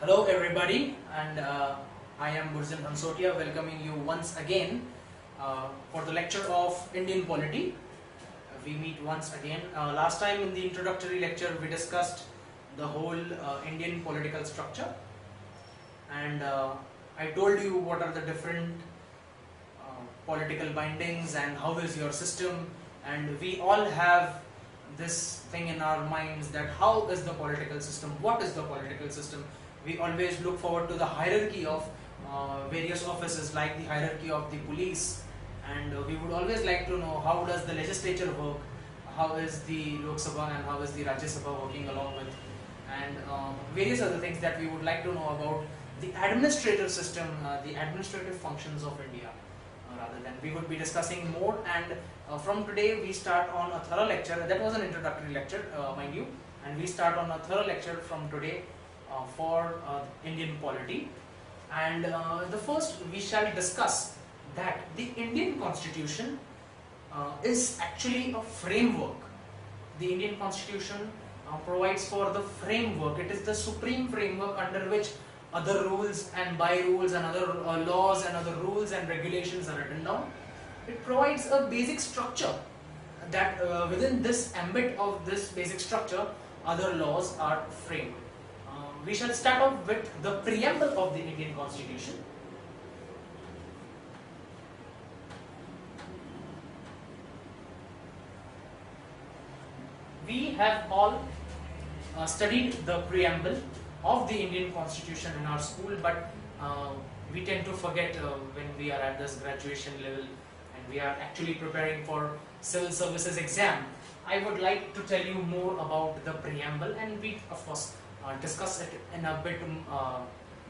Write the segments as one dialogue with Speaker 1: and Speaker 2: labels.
Speaker 1: Hello everybody, and I am Burjan Hansotia welcoming you once again for the lecture of Indian polity. We meet once again. Last time in the introductory lecture we discussed the whole Indian political structure, and I told you what are the different political bindings and how is your system, and we all have this thing in our minds that how is the political system, what is the political system. We always look forward to the hierarchy of various offices, like the hierarchy of the police, and we would always like to know how does the legislature work, how is the Lok Sabha and how is the Rajya Sabha working along with, and various other things that we would like to know about the administrative system, the administrative functions of India. Rather than we would be discussing more, and from today we start on a thorough lecture. That was an introductory lecture, mind you, and we start on a thorough lecture from today for Indian polity. And the first we shall discuss that the Indian Constitution is actually a framework. The Indian Constitution provides for the framework. It is the supreme framework under which other rules and by rules and other laws and other rules and regulations are written down. It provides a basic structure that within this ambit of this basic structure other laws are framed. We shall start off with the preamble of the Indian Constitution. We have all studied the preamble of the Indian Constitution in our school, but we tend to forget when we are at this graduation level and we are actually preparing for civil services exam. I would like to tell you more about the preamble, and we of course discuss it in a bit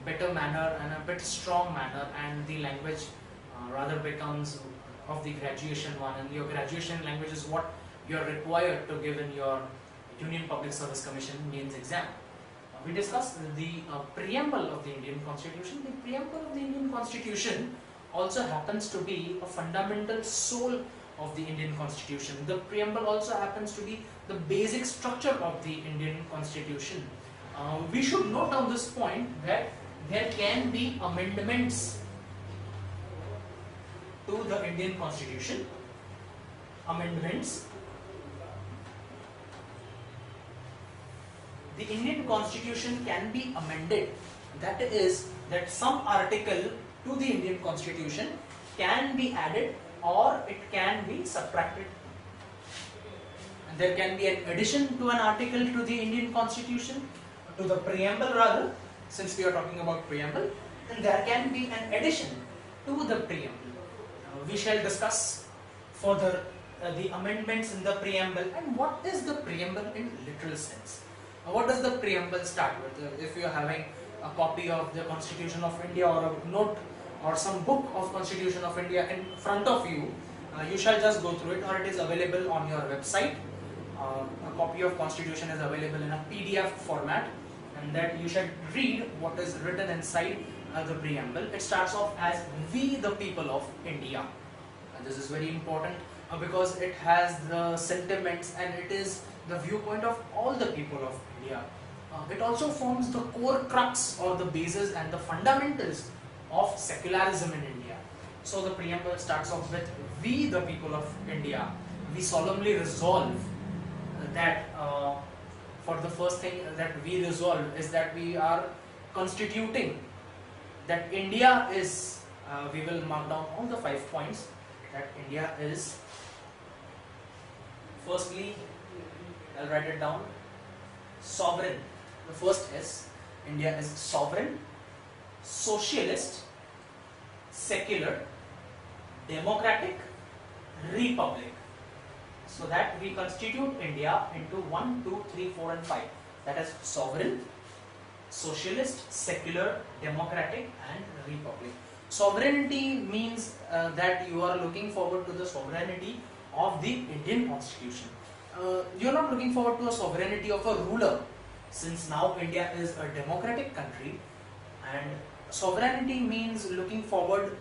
Speaker 1: better manner and a bit strong manner, and the language rather becomes of the graduation one, and your graduation language is what you are required to give in your Union Public Service Commission mains exam. We discussed the preamble of the Indian Constitution. The preamble of the Indian Constitution also happens to be a fundamental soul of the Indian Constitution. The preamble also happens to be the basic structure of the Indian Constitution. We should note on this point that there can be amendments to the Indian Constitution. Amendments. The Indian Constitution can be amended. That is, that some article to the Indian Constitution can be added or it can be subtracted. And there can be an addition to an article to the Indian Constitution, to the preamble rather, since we are talking about preamble, and there can be an addition to the preamble. We shall discuss further the amendments in the preamble and what is the preamble in literal sense. What does the preamble start with? If you are having a copy of the Constitution of India or a note or some book of Constitution of India in front of you, you shall just go through it, or it is available on your website. A copy of Constitution is available in a PDF format, and that you should read what is written inside the preamble. It starts off as "We the people of India." And this is very important because it has the sentiments and it is the viewpoint of all the people of India. It also forms the core crux or the basis and the fundamentals of secularism in India. So the preamble starts off with "We the people of India." We solemnly resolve that for the first thing that we resolve is that we are constituting that India is, we will mark down all the 5 points, that India is, firstly, I'll write it down, sovereign. The first is, India is sovereign, socialist, secular, democratic, republic. So that we constitute India into 1, 2, 3, 4 and 5. That is sovereign, socialist, secular, democratic and republic. Sovereignty means that you are looking forward to the sovereignty of the Indian Constitution. You are not looking forward to a sovereignty of a ruler, since now India is a democratic country, and sovereignty means looking forward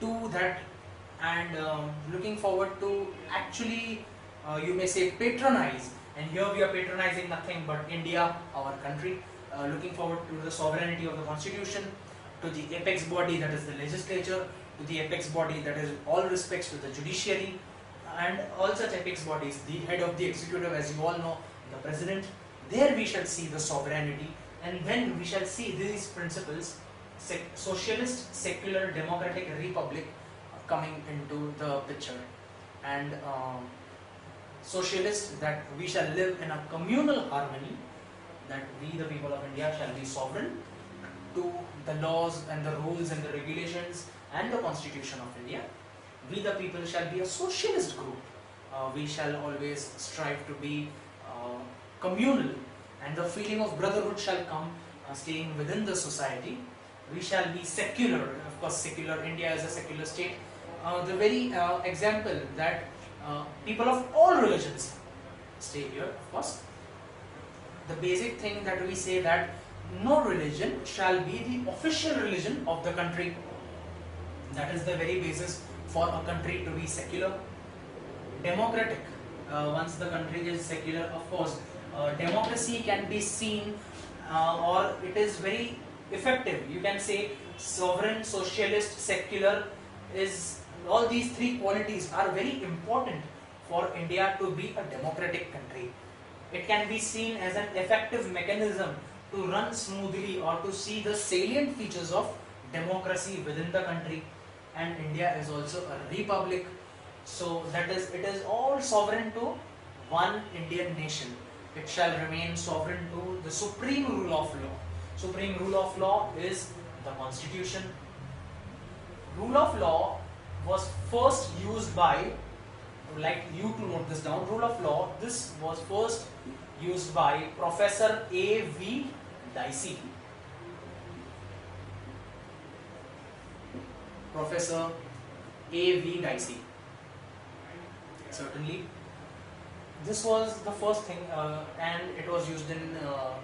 Speaker 1: to that, and looking forward to actually you may say patronize, and here we are patronizing nothing but India, our country. looking forward to the sovereignty of the constitution, to the apex body that is the legislature, to the apex body that is all respects to the judiciary, and all such apex bodies, the head of the executive, as you all know, the president. There we shall see the sovereignty, and then we shall see these principles, socialist, secular, democratic republic, coming into the picture. And socialist, that we shall live in a communal harmony, that we the people of India shall be sovereign to the laws and the rules and the regulations and the constitution of India. We the people shall be a socialist group. We shall always strive to be communal, and the feeling of brotherhood shall come staying within the society. We shall be secular. Of course, secular, India is a secular state. The very example that people of all religions stay here, of course. The basic thing that we say that no religion shall be the official religion of the country. That is the very basis for a country to be secular. Democratic. Once the country is secular, of course, democracy can be seen or it is very effective. You can say sovereign, socialist, secular is, all these three qualities are very important for India to be a democratic country. It can be seen as an effective mechanism to run smoothly or to see the salient features of democracy within the country. And India is also a republic, so that is, it is all sovereign to one Indian nation. It shall remain sovereign to the supreme rule of law. Supreme rule of law is the constitution. Rule of law was first used by, like you to note this down, rule of law, this was first used by Professor A.V. Dicey. Professor A.V. Dicey. Certainly. This was the first thing, and it was used in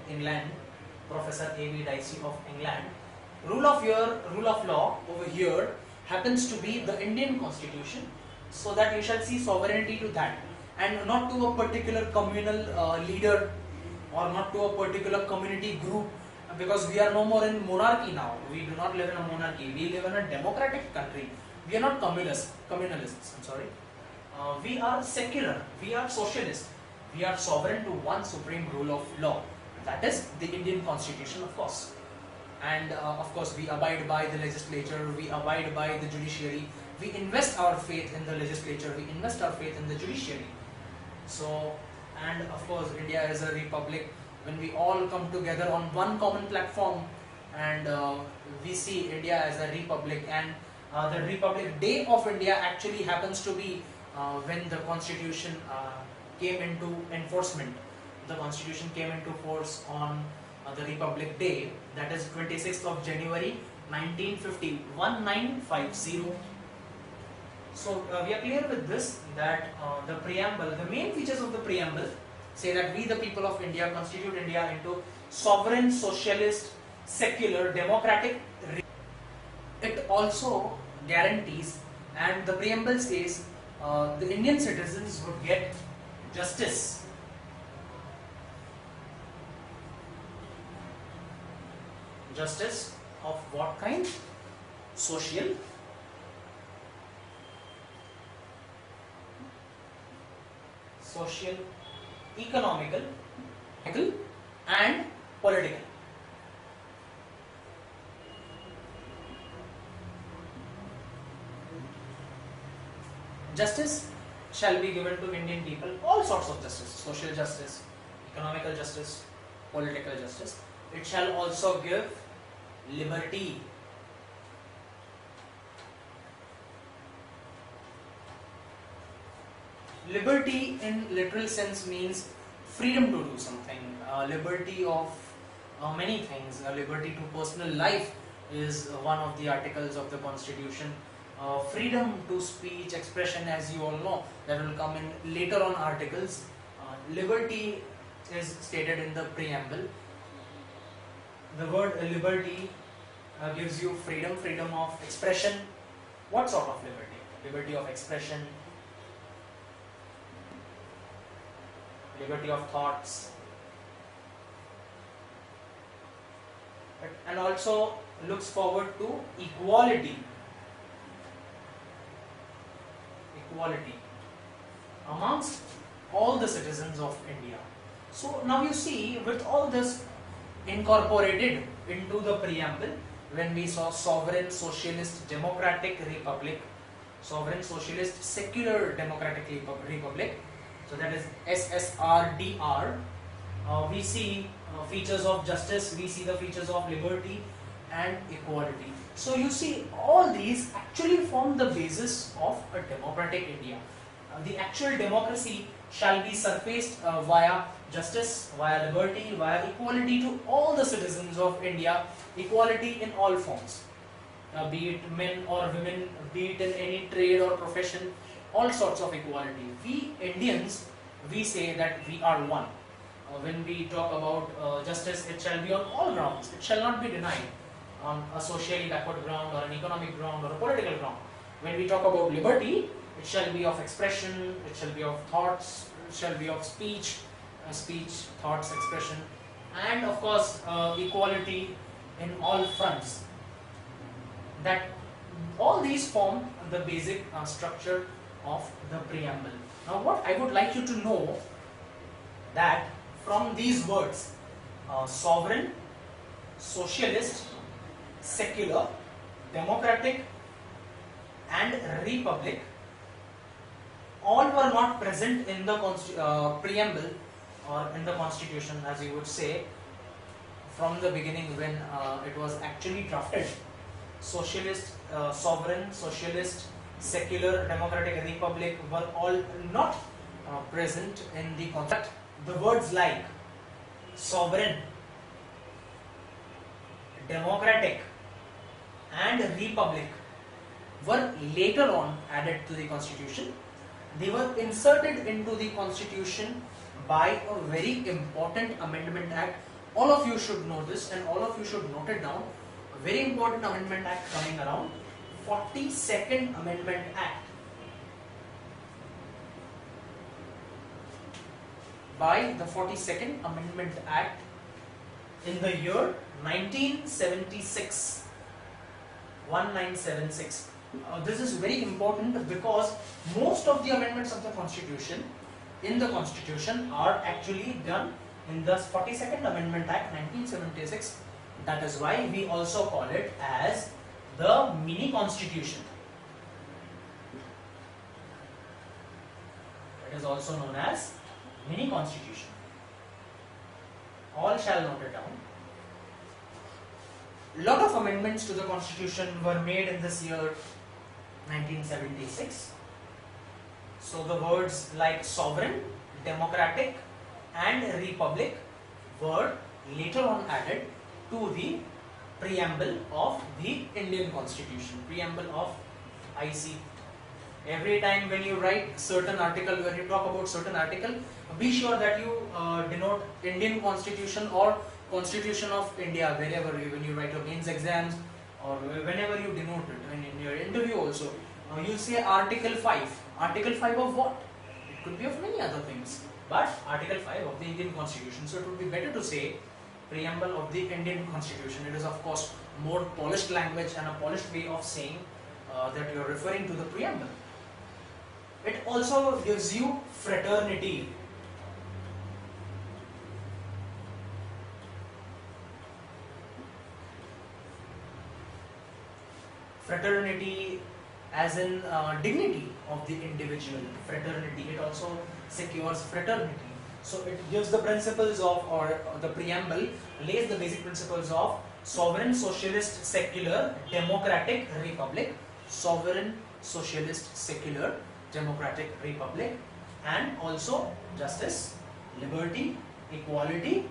Speaker 1: England. Professor A.V. Dicey of England. Rule of law over here happens to be the Indian Constitution, so that you shall see sovereignty to that, and not to a particular communal leader or not to a particular community group, because we are no more in monarchy now. We do not live in a monarchy. We live in a democratic country. We are not communalists. I'm sorry. We are secular. We are socialist. We are sovereign to one supreme rule of law. That is the Indian Constitution, of course. And of course, we abide by the legislature. We abide by the judiciary. We invest our faith in the legislature. We invest our faith in the judiciary. So, and of course, India is a republic. When we all come together on one common platform, and we see India as a republic, and the Republic Day of India actually happens to be when the Constitution came into enforcement. The Constitution came into force on the Republic Day, that is 26th of January 1950, 1950. So we are clear with this, that the preamble, the main features of the preamble say that we the people of India constitute India into sovereign, socialist, secular, democratic. It also guarantees, and the preamble says the Indian citizens would get justice. Justice of what kind? Social, economical, and political. Justice shall be given to Indian people, all sorts of justice, social justice, economical justice, political justice. It shall also give liberty. Liberty in literal sense means freedom to do something, liberty of many things. Liberty to personal life is one of the articles of the Constitution. Freedom to speech, expression, as you all know, that will come in later on articles. Liberty is stated in the preamble. The word liberty gives you freedom, freedom of expression. What sort of liberty? Liberty of expression, liberty of thoughts, and also looks forward to equality amongst all the citizens of India. So now you see, with all this incorporated into the preamble, when we saw sovereign, socialist, democratic republic, sovereign, socialist, secular, democratic republic, so that is SSRDR, we see features of justice, we see the features of liberty and equality. So you see, all these actually form the basis of a democratic India. The actual democracy shall be surfaced via justice, via liberty, via equality to all the citizens of India, equality in all forms, be it men or women, be it in any trade or profession, all sorts of equality. We Indians, we say that we are one. When we talk about justice, it shall be on all grounds. It shall not be denied on a socially backward ground or an economic ground or a political ground. When we talk about liberty, it shall be of expression, it shall be of thoughts, it shall be of speech, thoughts, expression, and of course equality in all fronts. That all these form the basic structure of the preamble. Now what I would like you to know, that from these words, sovereign, socialist, secular, democratic and republic, all were not present in the preamble or in the constitution, as you would say, from the beginning when it was actually drafted. Socialist, sovereign, socialist, secular, democratic, republic were all not present in the concept. The words like sovereign, democratic and republic were later on added to the constitution. They were inserted into the constitution by a very important amendment act. All of you should know this and all of you should note it down. A very important amendment act coming around, 42nd Amendment Act. By the 42nd Amendment Act in the year 1976. 1976. This is very important because most of the amendments of the Constitution are actually done in the 42nd Amendment Act 1976. That is why we also call it as the mini constitution. It is also known as mini constitution. All shall note it down. Lot of amendments to the constitution were made in this year 1976. So the words like sovereign, democratic and republic were later on added to the preamble of the Indian Constitution, preamble of IC. Every time when you write certain article, when you talk about certain article, be sure that you denote Indian Constitution or Constitution of India wherever when you write your mains exams or whenever you denote it, and in your interview also. You say Article 5. Article 5 of what? It could be of many other things, but Article 5 of the Indian Constitution. So it would be better to say preamble of the Indian Constitution. It is of course more polished language and a polished way of saying that you are referring to the preamble. It also gives you fraternity. Fraternity as in dignity of the individual. Fraternity, it also secures fraternity. So it gives the principles of, or the preamble lays the basic principles of sovereign, socialist, secular, democratic republic, sovereign, socialist, secular, democratic republic, and also justice, liberty, equality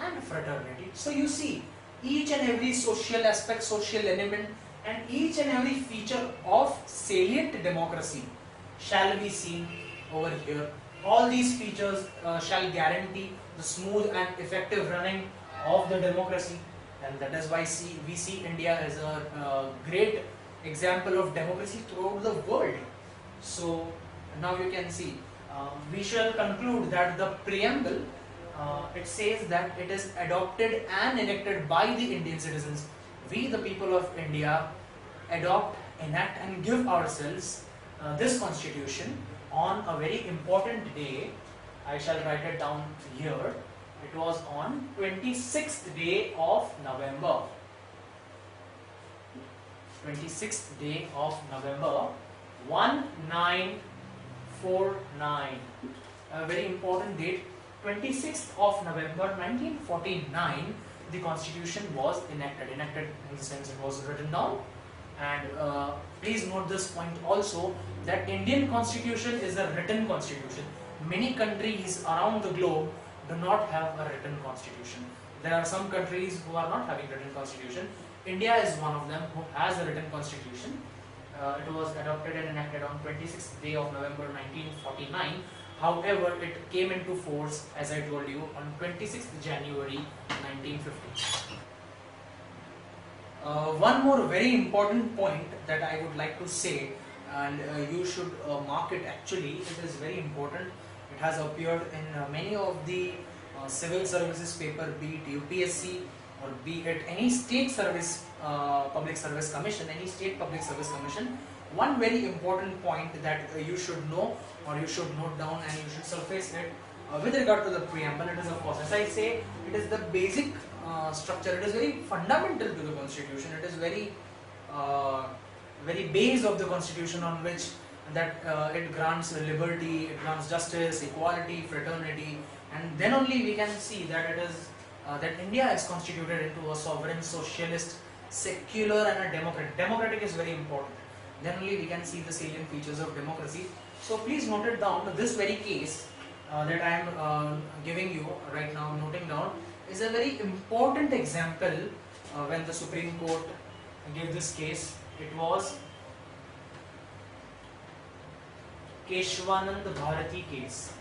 Speaker 1: and fraternity. So you see, each and every social aspect, social element and each and every feature of salient democracy shall be seen over here. All these features shall guarantee the smooth and effective running of the democracy, and that is why we see India as a great example of democracy throughout the world. So now you can see, we shall conclude that the preamble it says that it is adopted and enacted by the Indian citizens. We, the people of India, adopt, enact and give ourselves this constitution on a very important day. I shall write it down here. It was on 26th day of November. 26th day of November 1949. A very important date. 26th of November 1949, the constitution was enacted. Enacted in the sense it was written down. And please note this point also, that Indian constitution is a written constitution. Many countries around the globe do not have a written constitution. There are some countries who are not having written constitution. India is one of them who has a written constitution. It was adopted and enacted on 26th day of November 1949. However, it came into force, as I told you, on 26th January 1950. One more very important point that I would like to say, and you should mark it actually, it is very important. It has appeared in many of the civil services paper, be it UPSC or be it any state service, public service commission, any state public service commission. One very important point that you should know or you should note down and you should surface it with regard to the preamble. It is, of course, as I say, it is the basic structure. It is very fundamental to the constitution. It is very very base of the constitution on which that it grants liberty, it grants justice, equality, fraternity, and then only we can see that it is that India is constituted into a sovereign, socialist, secular and a democratic. Democratic is very important. Then only we can see the salient features of democracy. So please note it down. This very case that I am giving you right now, noting down, is a very important example when the Supreme Court gave this case. It was Keshwanand Bharati case.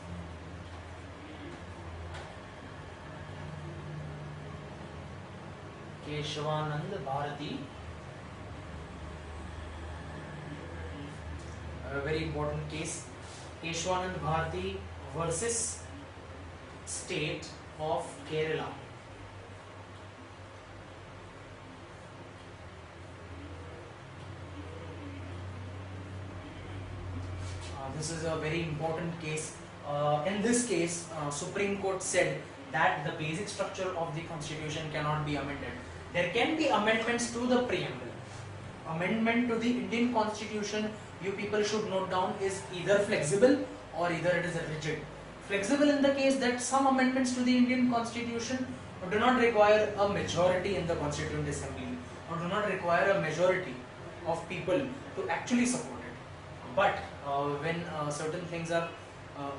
Speaker 1: Keshwanand Bharati. A very important case. Keshwanand Bharati versus State of Kerala. This is a very important case. In this case, Supreme Court said that the basic structure of the constitution cannot be amended. There can be amendments to the preamble. Amendment to the Indian constitution, you people should note down, is either flexible or either it is rigid. Flexible in the case that some amendments to the Indian constitution do not require a majority in the Constituent Assembly or do not require a majority of people to actually support it. But when certain things are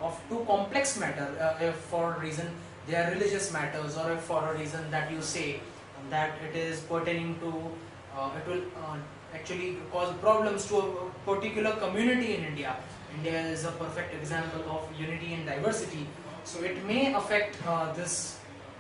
Speaker 1: of too complex matter, if for a reason they are religious matters, or if for a reason that you say that it is pertaining to, it will actually cause problems to a particular community in India. India is a perfect example of unity and diversity. So it may affect this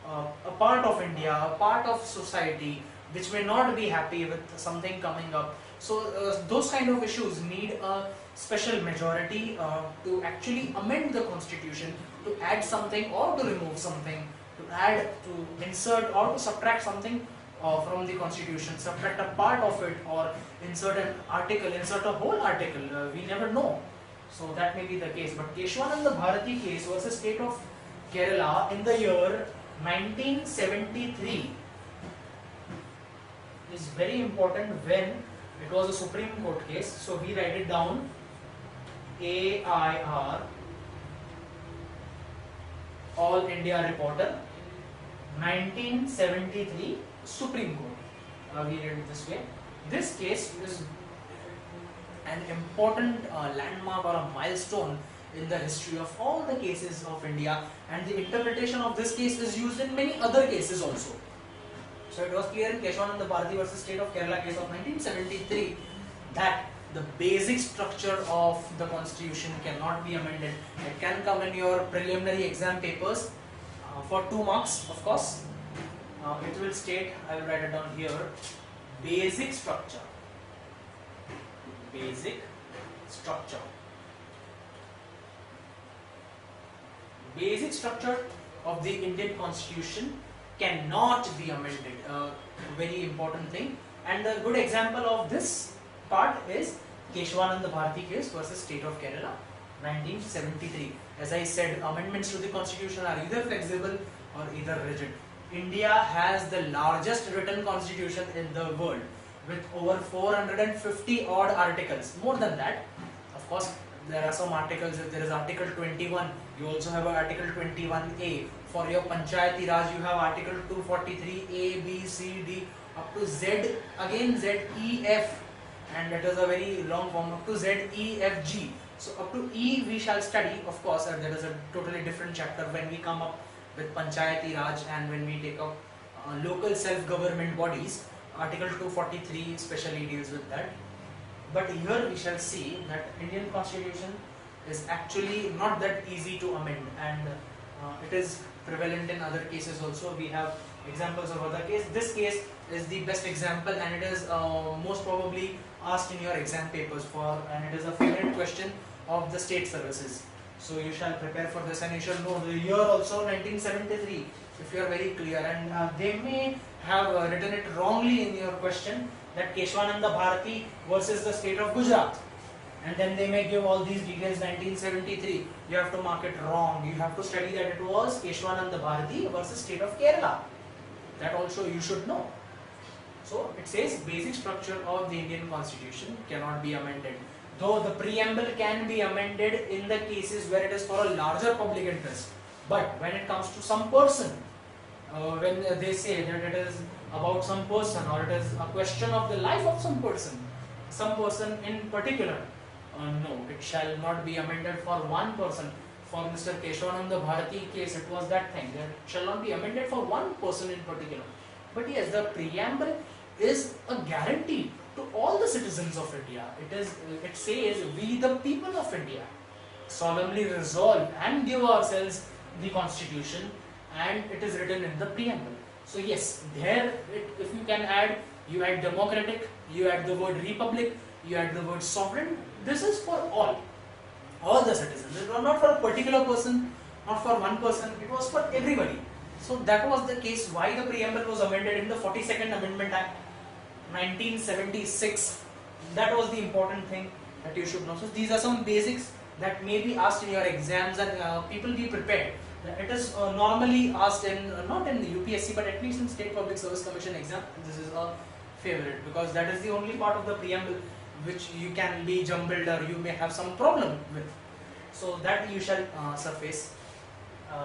Speaker 1: a part of India, a part of society which may not be happy with something coming up. So those kind of issues need a special majority to actually amend the constitution, to add something or to remove something, to add, to insert or to subtract something from the constitution, subtract a part of it or insert an article, insert a whole article, we never know. So that may be the case. But Keshwanand Bharati case versus State of Kerala in the year 1973 is very important when it was a Supreme Court case. So we write it down, AIR, All India Reporter, 1973 Supreme Court. We read it this way. This case is an important landmark or a milestone in the history of all the cases of India, and the interpretation of this case is used in many other cases also. So it was clear in Keshwanand Bharati versus State of Kerala case of 1973 that the basic structure of the constitution cannot be amended. It can come in your preliminary exam papers for 2 marks, of course. It will state, I will write it down here, basic structure. Basic structure. Basic structure of the Indian Constitution cannot be amended. Very important thing. And a good example of this part is Keshwananda Bharati case versus State of Kerala, 1973. As I said, amendments to the constitution are either flexible or either rigid. India has the largest written constitution in the world with over 450 odd articles. More than that, of course, there are some articles. If there is Article 21, you also have Article 21A. For your Panchayati Raj, you have Article 243 A, B, C, D, up to Z, again Z, E, F, and that is a very long form, up to Z, E, F, G. So up to E we shall study, of course, there is a totally different chapter when we come up with Panchayati Raj and when we take up local self-government bodies. Article 243 specially deals with that. But here we shall see that Indian Constitution is actually not that easy to amend, and it is prevalent in other cases also. We have examples of other cases. This case is the best example, and it is most probably asked in your exam papers and it is a favorite question of the state services. So you shall prepare for this, and you shall know the year also 1973 if you are very clear. And they may have written it wrongly in your question, that Keshwananda Bharati versus the state of Gujarat, and then they may give all these details 1973. You have to mark it wrong. You have to study that it was Keshwananda Bharati versus state of Kerala. That also you should know. So it says basic structure of the Indian Constitution cannot be amended. Though the preamble can be amended in the cases where it is for a larger public interest. But when it comes to some person, when they say that it is about some person or it is a question of the life of some person in particular, no, it shall not be amended for one person. For Mr. Keshwananda Bharati case, it was that thing, that it shall not be amended for one person in particular. But yes, the preamble is a guarantee to all the citizens of India. It says, we the people of India solemnly resolve and give ourselves the constitution, and it is written in the preamble. So yes, there if you can add, you add democratic, you add the word republic, you add the word sovereign. This is for all the citizens. It was not for a particular person, not for one person, it was for everybody. So that was the case why the preamble was amended in the 42nd Amendment Act 1976. That was the important thing that you should know. So these are some basics that may be asked in your exams, and people be prepared. It is normally asked in, not in the UPSC, but at least in State Public Service Commission exam. This is a favorite because that is the only part of the preamble which you can be jumbled or you may have some problem with. So that you shall surface.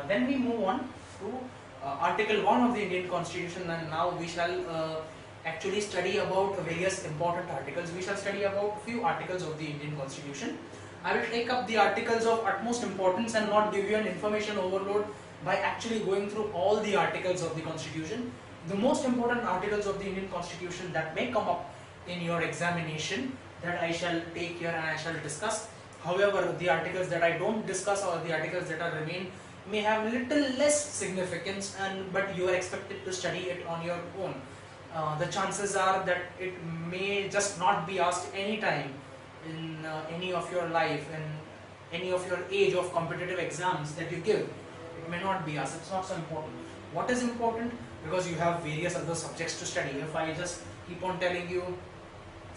Speaker 1: Then we move on to Article 1 of the Indian Constitution, and now we shall actually study about various important articles. We shall study about few articles of the Indian Constitution. I will take up the articles of utmost importance and not give you an information overload by actually going through all the articles of the Constitution. The most important articles of the Indian Constitution that may come up in your examination, that I shall take here and I shall discuss. However, the articles that I don't discuss or the articles that are remain may have little less significance, but you are expected to study it on your own. The chances are that it may just not be asked any time in any of your life, in any of your age of competitive exams that you give. It may not be asked. It's not so important. What is important? Because you have various other subjects to study. If I just keep on telling you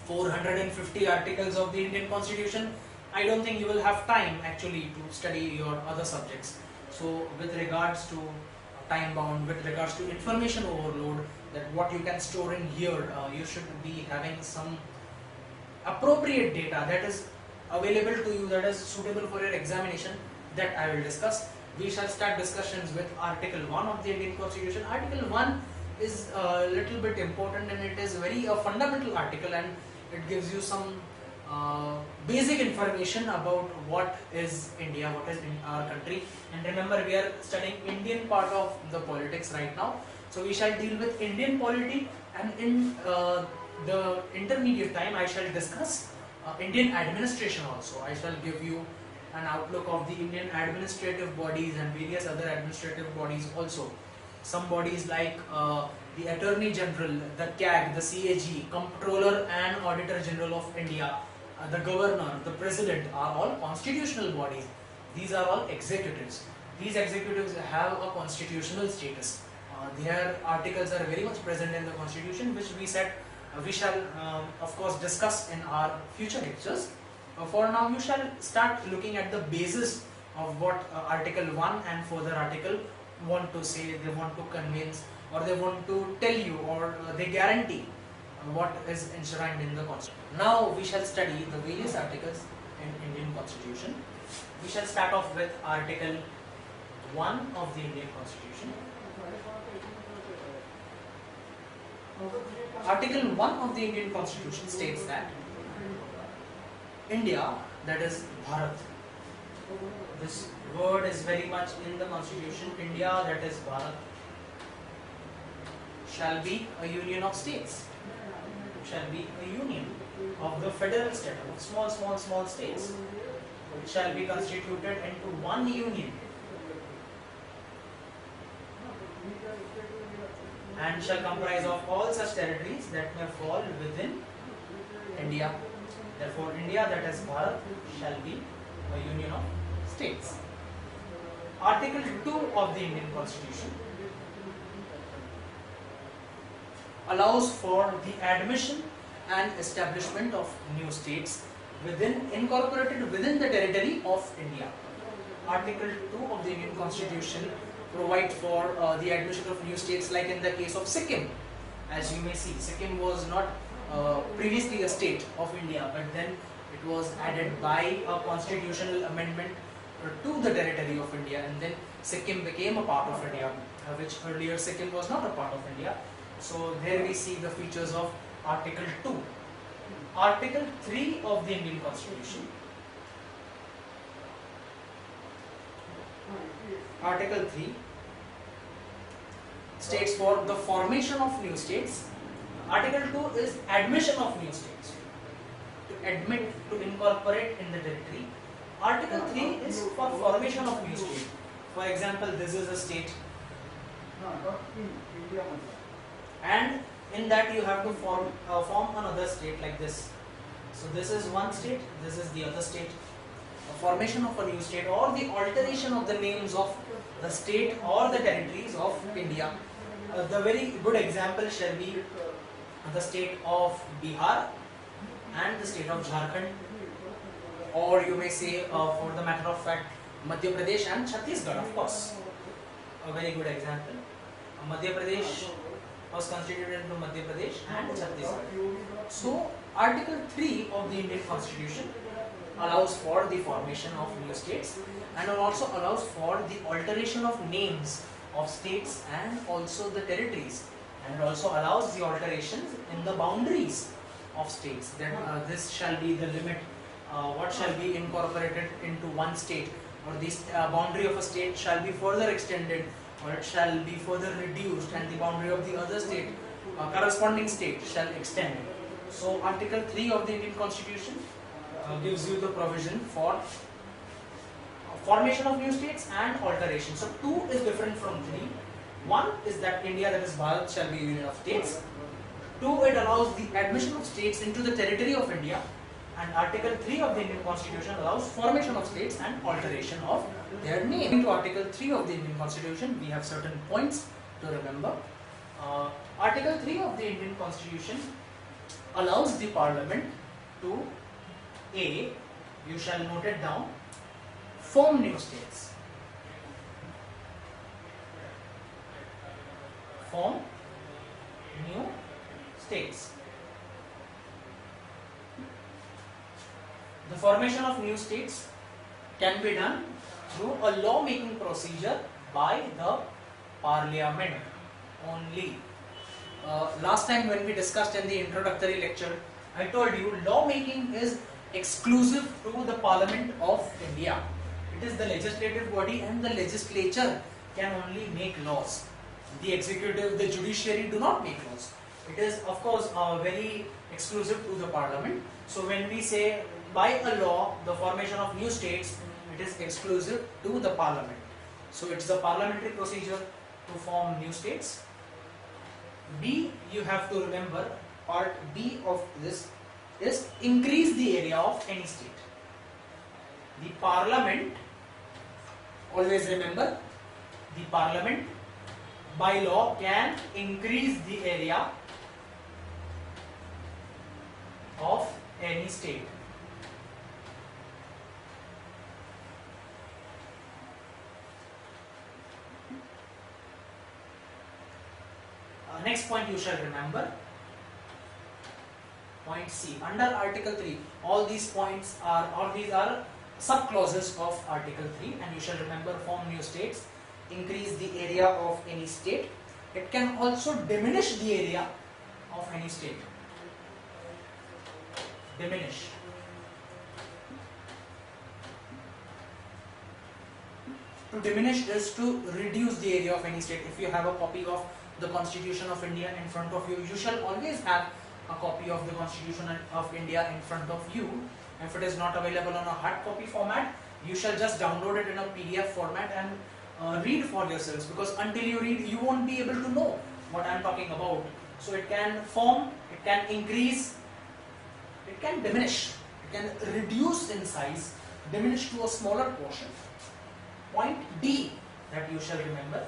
Speaker 1: 450 articles of the Indian Constitution, I don't think you will have time actually to study your other subjects. So with regards to time bound, with regards to information overload, that what you can store in here, you should be having some appropriate data that is available to you, that is suitable for your examination, that I will discuss. We shall start discussions with Article 1 of the Indian Constitution. Article 1 is a little bit important, and it is a fundamental article, and it gives you some basic information about what is India, what is in our country. And remember, we are studying Indian part of the politics right now. So we shall deal with Indian polity, and in the intermediate time I shall discuss Indian administration also. I shall give you an outlook of the Indian administrative bodies and various other administrative bodies also. Some bodies like the Attorney General, the CAG, the CAG, Comptroller and Auditor General of India, the Governor, the President are all constitutional bodies. These are all executives. these executives have a constitutional status. Their articles are very much present in the constitution, which we said we shall of course discuss in our future lectures. For now, you shall start looking at the basis of what Article 1 and further article want to say, they want to convince, or they want to tell you, or they guarantee what is enshrined in the Constitution. Now we shall study the various articles in Indian Constitution. We shall start off with Article 1 of the Indian Constitution. Article 1 of the Indian Constitution states that India, that is Bharat, this word is very much in the Constitution, India, that is Bharat, shall be a union of states, shall be a union of the federal state, of small states, which shall be constituted into one union and shall comprise of all such territories that may fall within India. Therefore, India, that is Bharat, shall be a union of states. Article 2 of the Indian Constitution allows for the admission and establishment of new states incorporated within the territory of India. Article 2 of the Indian Constitution provides for the admission of new states, like in the case of Sikkim. As you may see, Sikkim was not previously a state of India, but then it was added by a constitutional amendment to the territory of India, and then Sikkim became a part of India, which earlier Sikkim was not a part of India. So there we see the features of Article 2. Article 3 of the Indian Constitution. Article 3 states for the formation of new states. Article 2 is admission of new states, to admit, to incorporate in the territory. Article 3 is for formation of new state. For example, this is a state, and in that you have to form another state like this. So this is one state, this is the other state. A formation of a new state, or the alteration of the names of the state or the territories of India. The very good example shall be the state of Bihar and the state of Jharkhand, or you may say, for the matter of fact, Madhya Pradesh and Chhattisgarh, of course. A very good example. Madhya Pradesh was constituted into Madhya Pradesh and Chhattisgarh. So, Article 3 of the Indian Constitution allows for the formation of new states, and also allows for the alteration of names of states and also the territories, and also allows the alterations in the boundaries of states. That this shall be the limit, what shall be incorporated into one state, or this boundary of a state shall be further extended, or it shall be further reduced, and the boundary of the other state, corresponding state, shall extend. So Article 3 of the Indian Constitution gives you the provision for formation of new states and alteration. So 2 is different from 3. 1 is that India, that is Bharat, shall be a union of states. 2, it allows the admission of states into the territory of India, and Article 3 of the Indian Constitution allows formation of states and alteration of their name. Into Article 3 of the Indian Constitution, we have certain points to remember. Article 3 of the Indian Constitution allows the Parliament to A, you shall note it down, form new states. Form new states. The formation of new states can be done through a law-making procedure by the Parliament only. Last time when we discussed in the introductory lecture, I told you law-making is exclusive to the Parliament of India. It is the legislative body, and the legislature can only make laws. The executive, the judiciary do not make laws. It is of course very exclusive to the Parliament. So when we say by a law the formation of new states, it is exclusive to the Parliament. So it's the parliamentary procedure to form new states. B, you have to remember, part B of this is increase the area of any state. The Parliament Always remember, the parliament by law can increase the area of any state. Next point you shall remember, point C. Under Article 3, all these are sub-clauses of Article 3, and you shall remember, form new states, increase the area of any state. It can also diminish the area of any state. Diminish. To diminish is to reduce the area of any state. If you have a copy of the Constitution of India in front of you, you shall always have a copy of the Constitution of India in front of you. If it is not available on a hard copy format, you shall just download it in a PDF format and read for yourselves, because until you read, you won't be able to know what I am talking about. So it can form, it can increase, it can diminish, it can reduce in size, diminish to a smaller portion. Point D that you shall remember.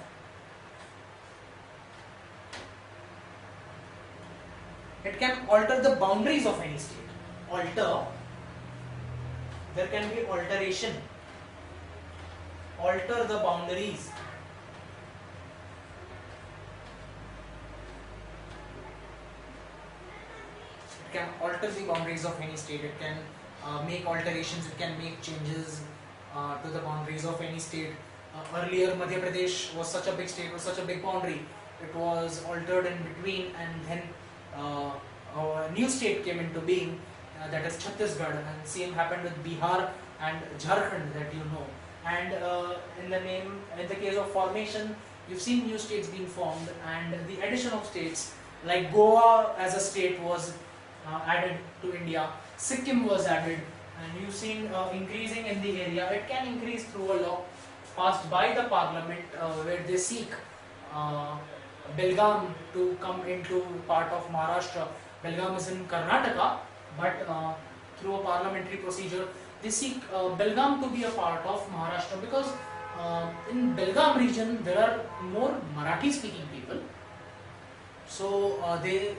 Speaker 1: It can alter the boundaries of any state. Alter, there can be alteration. Alter the boundaries. It can alter the boundaries of any state. It can make alterations, it can make changes to the boundaries of any state. Earlier, Madhya Pradesh was such a big state, was such a big boundary. It was altered in between, and then a new state came into being, that is Chhattisgarh, and same happened with Bihar and Jharkhand, that you know. And in the case of formation, you've seen new states being formed, and the addition of states like Goa as a state was added to India. Sikkim was added, and you've seen increasing in the area. It can increase through a law passed by the parliament, where they seek Belgaum to come into part of Maharashtra. Belgaum is in Karnataka, but through a parliamentary procedure, they seek Belgaum to be a part of Maharashtra, because in Belgaum region there are more Marathi speaking people. So they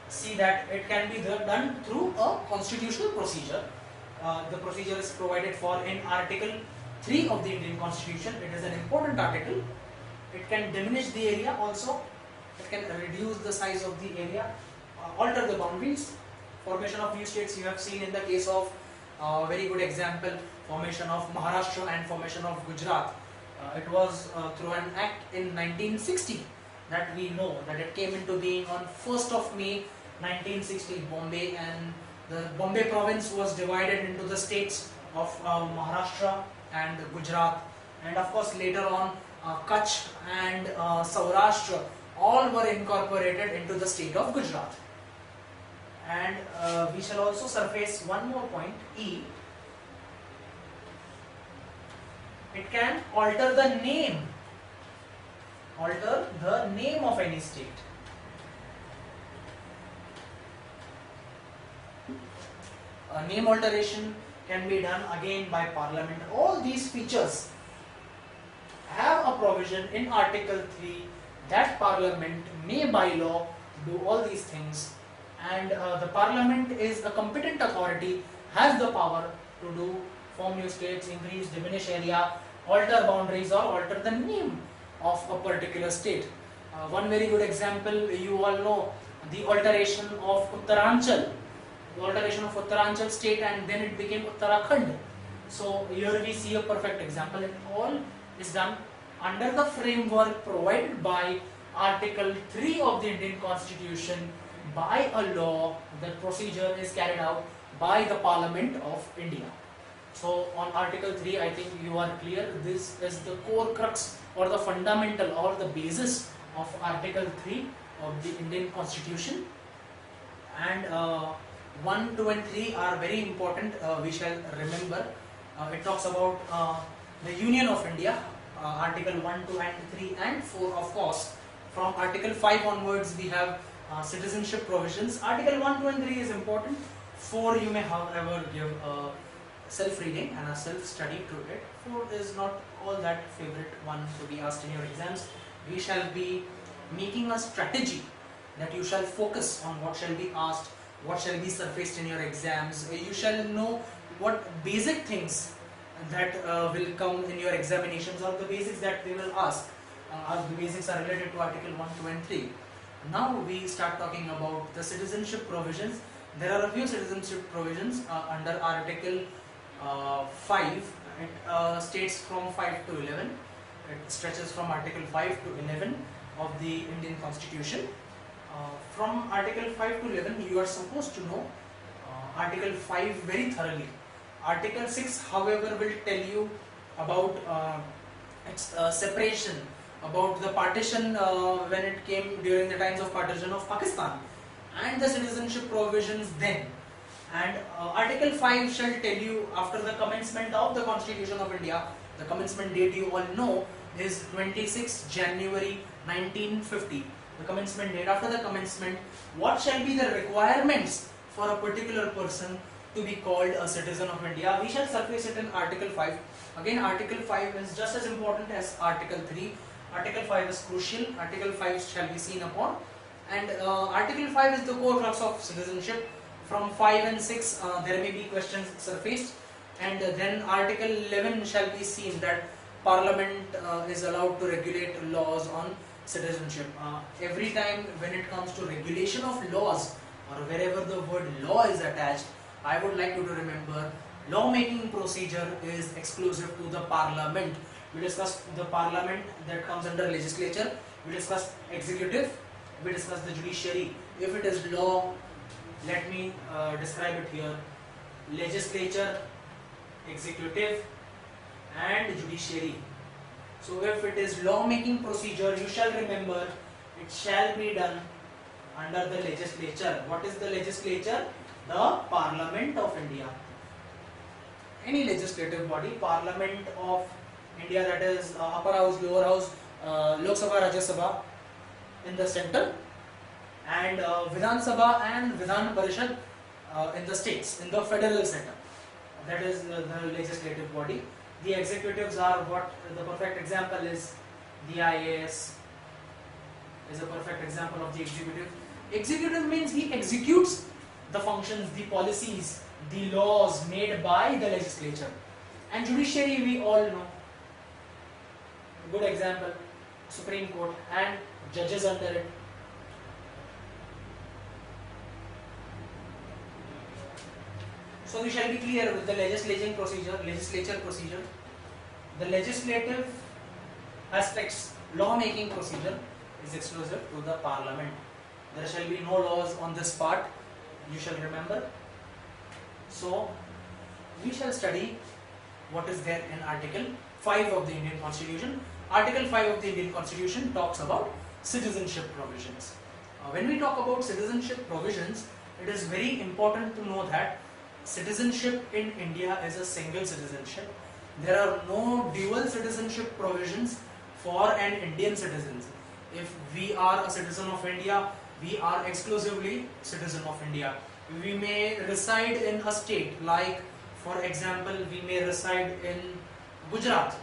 Speaker 1: see that it can be done through a constitutional procedure. The procedure is provided for in Article 3 of the Indian Constitution. It is an important article. It can diminish the area also. It can reduce the size of the area, alter the boundaries. Formation of new states you have seen in the case of very good example, formation of Maharashtra and formation of Gujarat. It was through an act in 1960 that we know that it came into being on 1st of May 1960, Bombay, and the Bombay province was divided into the states of Maharashtra and Gujarat, and of course later on Kutch and Saurashtra all were incorporated into the state of Gujarat. And we shall also surface one more point, E. It can alter the name of any state. Name alteration can be done again by parliament. All these features have a provision in Article 3 that parliament may by law do all these things, and the parliament is a competent authority, has the power to do form new states, increase, diminish area, alter boundaries, or alter the name of a particular state. One very good example, you all know the alteration of Uttaranchal. The alteration of Uttaranchal state, and then it became Uttarakhand. So here we see a perfect example, and all is done under the framework provided by Article 3 of the Indian Constitution by a law. The procedure is carried out by the Parliament of India. So on Article 3, I think you are clear. This is the core crux or the fundamental or the basis of Article 3 of the Indian Constitution. And 1, 2 and 3 are very important, we shall remember. It talks about the Union of India, Article 1, 2 and 3 and 4 of course. From Article 5 onwards we have citizenship provisions. Article 1, 2 and 3 is important. 4 you may however give self-reading and a self-study to it. 4 is not all that favorite one to be asked in your exams. We shall be making a strategy that you shall focus on what shall be asked, what shall be surfaced in your exams. You shall know what basic things that will come in your examinations, or the basics that they will ask. The basics are related to Article 1, 2 and 3. Now we start talking about the citizenship provisions. There are a few citizenship provisions under Article 5. It states from 5 to 11. It stretches from Article 5 to 11 of the Indian Constitution. From Article 5 to 11, you are supposed to know Article 5 very thoroughly. Article 6, however, will tell you about its separation, about the partition when it came during the times of partition of Pakistan, and the citizenship provisions then. And Article 5 shall tell you after the commencement of the Constitution of India. The commencement date you all know is 26 January 1950. The commencement date. After the commencement, what shall be the requirements for a particular person to be called a citizen of India? We shall surface it in Article 5. Again, Article 5 is just as important as Article 3. Article 5 is crucial. Article 5 shall be seen upon. And Article 5 is the core crux of citizenship. From 5 and 6, there may be questions surfaced. And then Article 11 shall be seen that Parliament is allowed to regulate laws on citizenship. Every time when it comes to regulation of laws, or wherever the word law is attached, I would like you to remember lawmaking procedure is exclusive to the Parliament. We discussed the Parliament that comes under legislature, we discussed executive, we discussed the judiciary. If it is law, let me describe it here: legislature, executive and judiciary. So if it is lawmaking procedure, you shall remember it shall be done under the legislature. What is the legislature? The Parliament of India. Any legislative body, Parliament of India, that is upper house, lower house, Lok Sabha, Rajya Sabha in the center, and Vidhan Sabha and Vidhan Parishad in the states, in the federal setup. That is the legislative body. The executives are what? The perfect example is the IAS is a perfect example of the executive. Executive means he executes the functions, the policies, the laws made by the legislature. And judiciary, we all know. A good example, Supreme Court and judges under it. So we shall be clear with the legislature procedure. The legislative aspects, lawmaking procedure is exclusive to the Parliament. There shall be no laws on this part, you shall remember. So we shall study what is there in Article 5 of the Indian Constitution. Article 5 of the Indian Constitution talks about citizenship provisions. When we talk about citizenship provisions, it is very important to know that citizenship in India is a single citizenship. There are no dual citizenship provisions for an Indian citizen. If we are a citizen of India, we are exclusively citizen of India. We may reside in a state, like for example, we may reside in Gujarat.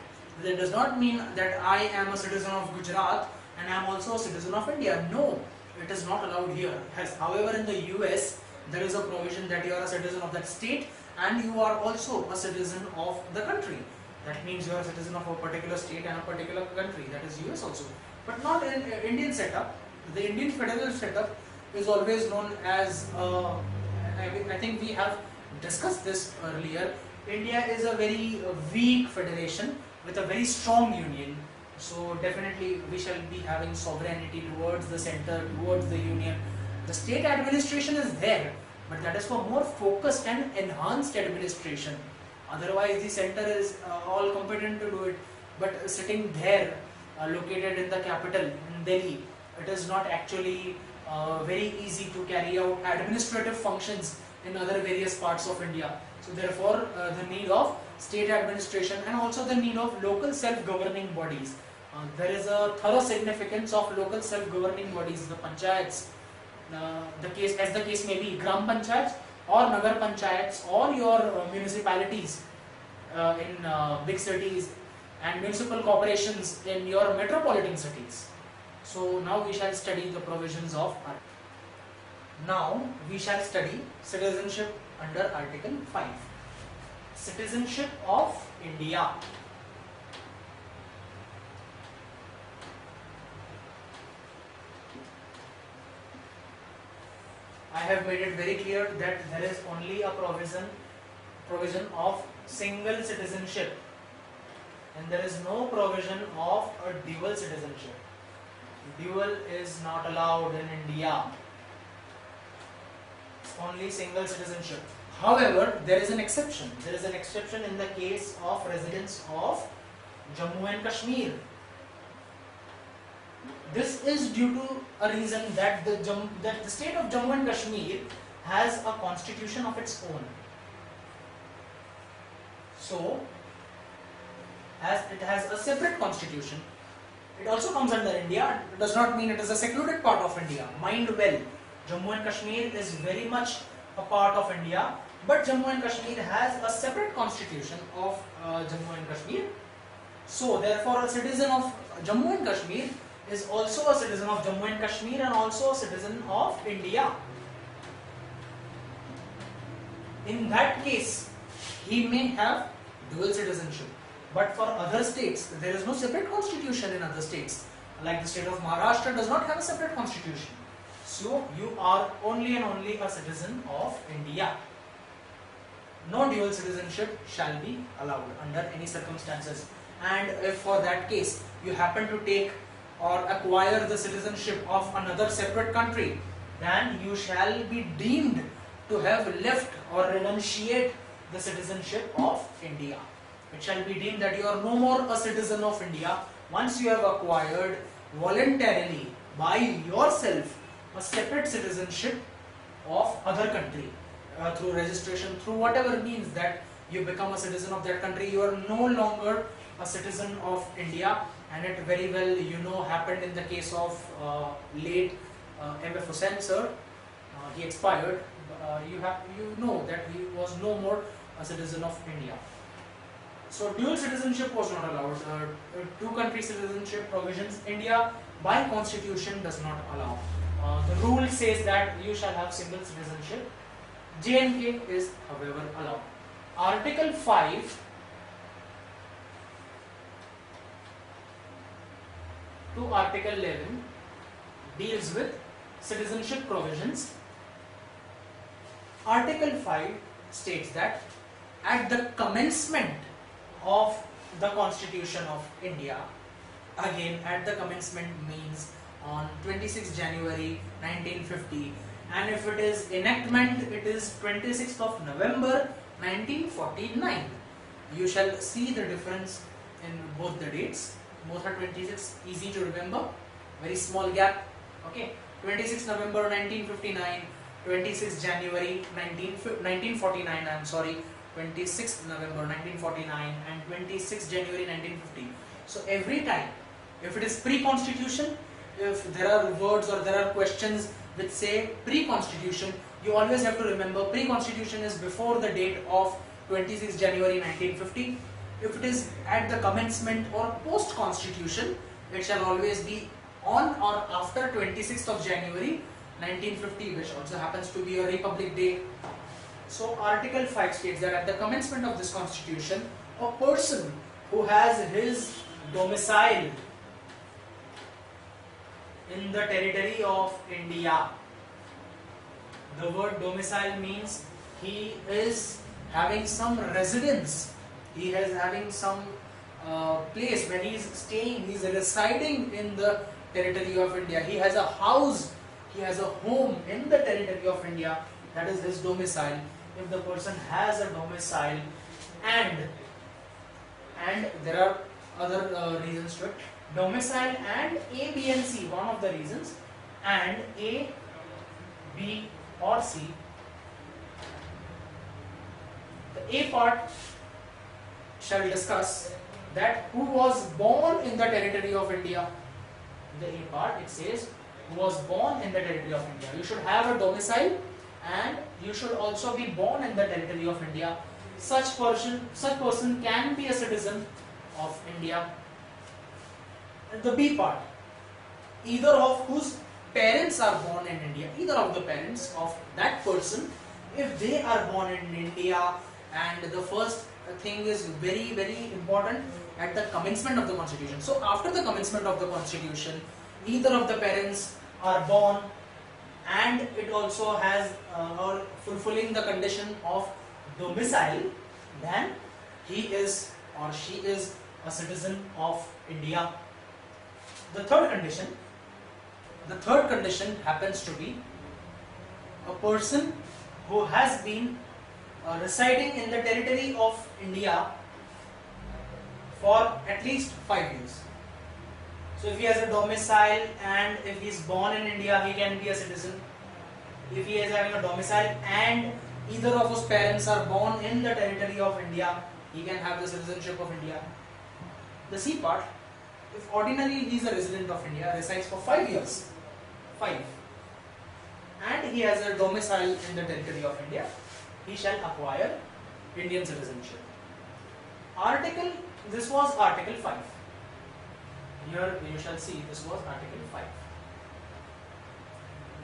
Speaker 1: That does not mean that I am a citizen of Gujarat and I am also a citizen of India. No, it is not allowed here. However, in the US, there is a provision that you are a citizen of that state and you are also a citizen of the country. That means you are a citizen of a particular state and a particular country, that is US also. But not in Indian setup. The Indian federal setup is always known as, I think we have discussed this earlier, India is a very weak federation with a very strong union. So definitely we shall be having sovereignty towards the center, towards the union. The state administration is there, but that is for more focused and enhanced administration. Otherwise the center is all competent to do it, but sitting there located in the capital in Delhi, it is not actually very easy to carry out administrative functions in other various parts of India. So therefore the need of state administration and also the need of local self-governing bodies. There is a thorough significance of local self-governing bodies, the panchayats, the case may be Gram Panchayats or nagar panchayats or your municipalities in big cities and municipal corporations in your metropolitan cities. So now we shall study the provisions of Now we shall study citizenship under Article 5. Citizenship of India. I have made it very clear that there is only a provision of single citizenship, and there is no provision of a dual citizenship. Dual is not allowed in India. It's only single citizenship. However, there is an exception. There is an exception in the case of residents of Jammu and Kashmir. This is due to a reason that the state of Jammu and Kashmir has a constitution of its own. So, as it has a separate constitution, it also comes under India. It does not mean it is a secluded part of India. Mind well, Jammu and Kashmir is very much a part of India, but Jammu and Kashmir has a separate constitution of Jammu and Kashmir. So, therefore, a citizen of Jammu and Kashmir is also a citizen of Jammu and Kashmir and also a citizen of India. In that case, he may have dual citizenship. But for other states, there is no separate constitution in other states. Like the state of Maharashtra does not have a separate constitution. So, you are only and only a citizen of India. No dual citizenship shall be allowed under any circumstances. And if for that case, you happen to take or acquire the citizenship of another separate country, then you shall be deemed to have left or renunciate the citizenship of India. It shall be deemed that you are no more a citizen of India once you have acquired voluntarily by yourself a separate citizenship of other country through registration, through whatever means that you become a citizen of that country. You are no longer a citizen of India, and it very well happened in the case of late M.F. Hussain sir. He expired. You know that he was no more a citizen of India. So dual citizenship was not allowed. Two country citizenship provisions India by constitution does not allow. The rule says that you shall have single citizenship. J&K is however allowed. Article 5 to Article 11 deals with citizenship provisions. Article 5 states that at the commencement of the Constitution of India, again at the commencement means on 26 January 1950, and if it is enactment, it is 26th of November 1949. You shall see the difference in both the dates. Both are 26, easy to remember, very small gap. Okay, 26 November 1959, 26 January 1949, I'm sorry, 26 November 1949 and 26 January 1950. So every time, if it is pre-constitution, if there are words or there are questions which say pre-constitution, you always have to remember pre-constitution is before the date of 26 January 1950. If it is at the commencement or post-constitution, it shall always be on or after 26th of January 1950, which also happens to be a Republic Day. So Article 5 states that at the commencement of this constitution, a person who has his domicile in the territory of India, the word domicile means he is having some residence, he is having some place where he is staying, he is residing in the territory of India, he has a house, he has a home in the territory of India, that is his domicile. If the person has a domicile and there are other reasons to it, domicile and A, B and C, one of the reasons, and A, B or C. The A part shall discuss that who was born in the territory of India. The A part, it says who was born in the territory of India. You should have a domicile and you should also be born in the territory of India. Such person can be a citizen of India. The B part, either of whose parents are born in India, either of the parents of that person, if they are born in India, and the first thing is very very important, at the commencement of the constitution. So after the commencement of the constitution, either of the parents are born and it also has or fulfilling the condition of domicile, then he is or she is a citizen of India. The third condition happens to be a person who has been residing in the territory of India for at least 5 years. So if he has a domicile and if he is born in India, he can be a citizen. If he is having a domicile and either of his parents are born in the territory of India, he can have the citizenship of India. The C part, if ordinarily he is a resident of India, resides for 5 years, and he has a domicile in the territory of India, he shall acquire Indian citizenship. This was Article 5. Here you shall see this was Article 5.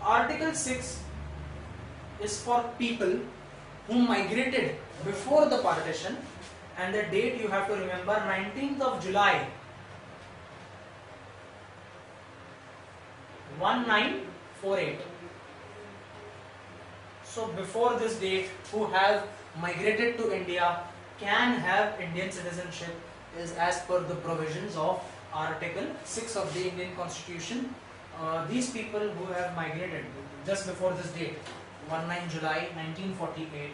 Speaker 1: Article 6 is for people who migrated before the partition, and the date you have to remember, 19th of July 1948. So before this date, who have migrated to India can have Indian citizenship, is as per the provisions of Article 6 of the Indian Constitution. These people who have migrated just before this date, 19 July 1948,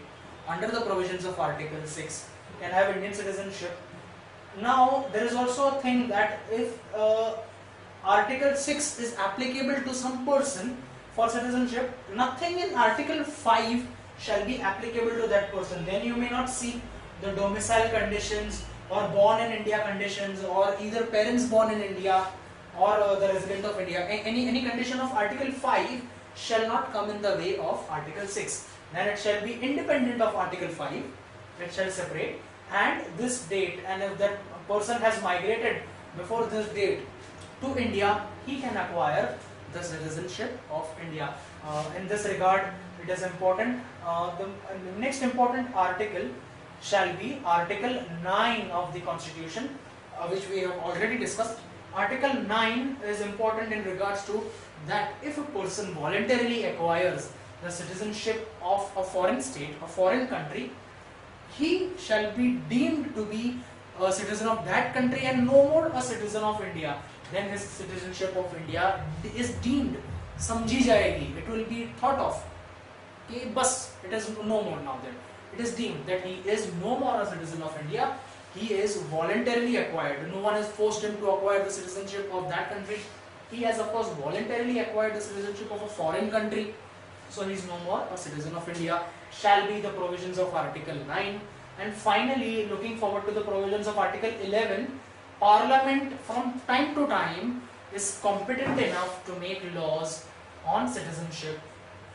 Speaker 1: under the provisions of Article 6, can have Indian citizenship. Now there is also a thing that if Article 6 is applicable to some person for citizenship, nothing in Article 5 shall be applicable to that person. Then you may not see the domicile conditions or born in India conditions, or either parents born in India or the resident of India. Any condition of Article 5 shall not come in the way of Article 6. Then it shall be independent of Article 5. It shall separate. And this date, and if that person has migrated before this date to India, he can acquire the citizenship of India. In this regard, it is important. The next important article shall be Article 9 of the Constitution, which we have already discussed. Article 9 is important in regards to that if a person voluntarily acquires the citizenship of a foreign state, a foreign country, he shall be deemed to be a citizen of that country and no more a citizen of India. Then his citizenship of India is deemed, samjhi jayegi, it will be thought of, okay, bus, it is no more now then. It is deemed that he is no more a citizen of India, he is voluntarily acquired. No one has forced him to acquire the citizenship of that country. He has of course voluntarily acquired the citizenship of a foreign country, so he is no more a citizen of India, shall be the provisions of Article 9. And finally, looking forward to the provisions of Article 11, Parliament from time to time is competent enough to make laws on citizenship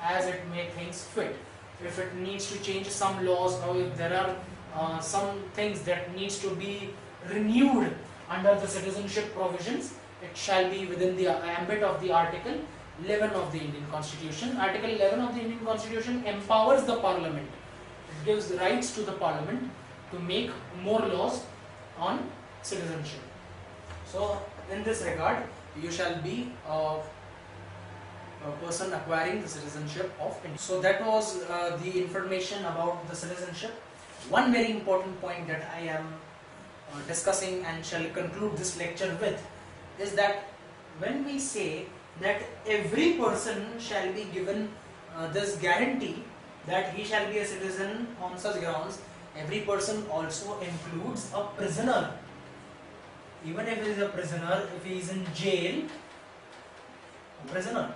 Speaker 1: as it may things fit. If it needs to change some laws, or if there are some things that needs to be renewed under the citizenship provisions, it shall be within the ambit of the Article 11 of the Indian Constitution. Article 11 of the Indian Constitution empowers the Parliament. It gives rights to the Parliament to make more laws on citizenship. So in this regard, you shall be a person acquiring the citizenship of India. So that was the information about the citizenship. One very important point that I am discussing and shall conclude this lecture with is that when we say that every person shall be given this guarantee that he shall be a citizen on such grounds, every person also includes a prisoner. Even if he is a prisoner, if he is in jail, a prisoner.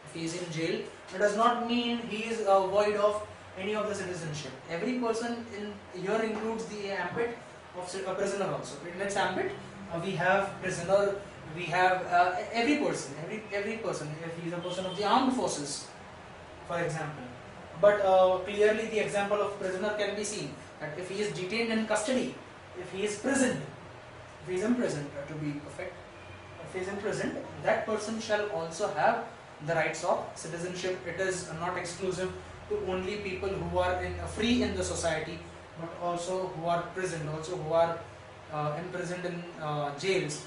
Speaker 1: If he is in jail, it does not mean he is void of any of the citizenship. Every person in here includes the ambit of a prisoner also. In its ambit, we have prisoner, we have every person. If he is a person of the armed forces, for example, But clearly the example of prisoner can be seen, that if he is detained in custody, if he is imprisoned, to be perfect, if he is imprisoned, that person shall also have the rights of citizenship. It is not exclusive to only people who are free in the society, but also who are prisoned, also who are imprisoned in jails.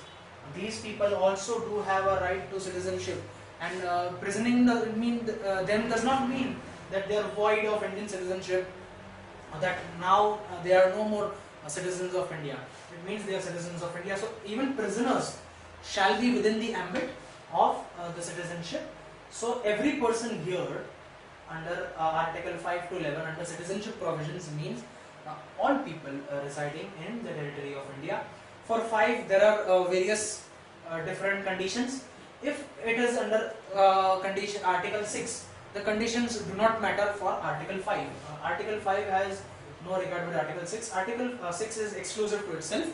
Speaker 1: These people also do have a right to citizenship. And prisoning them does not mean that they are void of Indian citizenship, that now they are no more citizens of India. It means they are citizens of India. So even prisoners shall be within the ambit of the citizenship. So every person here under Article 5 to 11 under citizenship provisions means all people residing in the territory of India. For 5 there are various different conditions. If it is under condition Article 6, the conditions do not matter for Article 5. Article 5 has no regard with Article 6. Article 6 is exclusive to itself.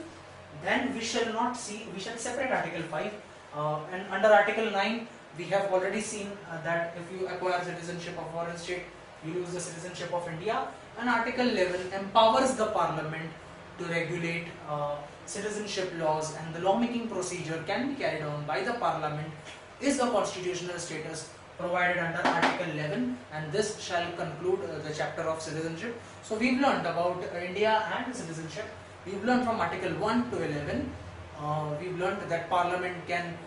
Speaker 1: Then we shall separate Article 5. And under Article 9, we have already seen that if you acquire citizenship of foreign state, you lose the citizenship of India. And Article 11 empowers the Parliament to regulate citizenship laws, and the lawmaking procedure can be carried on by the Parliament is a constitutional status provided under Article 11, and this shall conclude the chapter of citizenship. So we've learned about India and citizenship. We've learned from Article 1 to 11. We've learned that Parliament can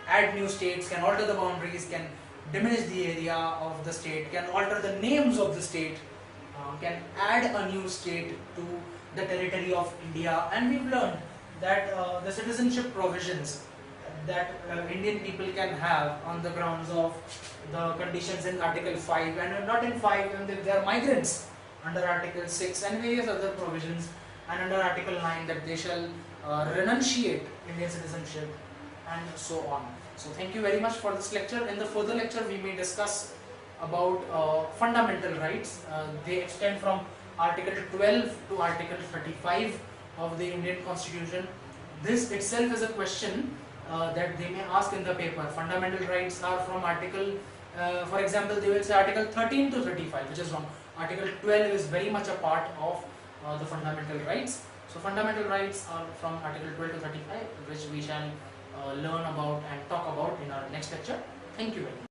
Speaker 1: add new states, can alter the boundaries, can diminish the area of the state, can alter the names of the state, can add a new state to the territory of India. And we've learned that the citizenship provisions that Indian people can have on the grounds of the conditions in Article 5, and not in 5, and they are migrants under Article 6 and various other provisions, and under Article 9 that they shall renunciate Indian citizenship, and so on. So thank you very much for this lecture. In the further lecture we may discuss about fundamental rights. They extend from Article 12 to Article 35 of the Indian Constitution. This itself is a question that they may ask in the paper. Fundamental rights are from Article, for example, they will say Article 13 to 35, which is wrong. Article 12 is very much a part of the fundamental rights. So fundamental rights are from Article 12 to 35, which we shall learn about and talk about in our next lecture. Thank you very much.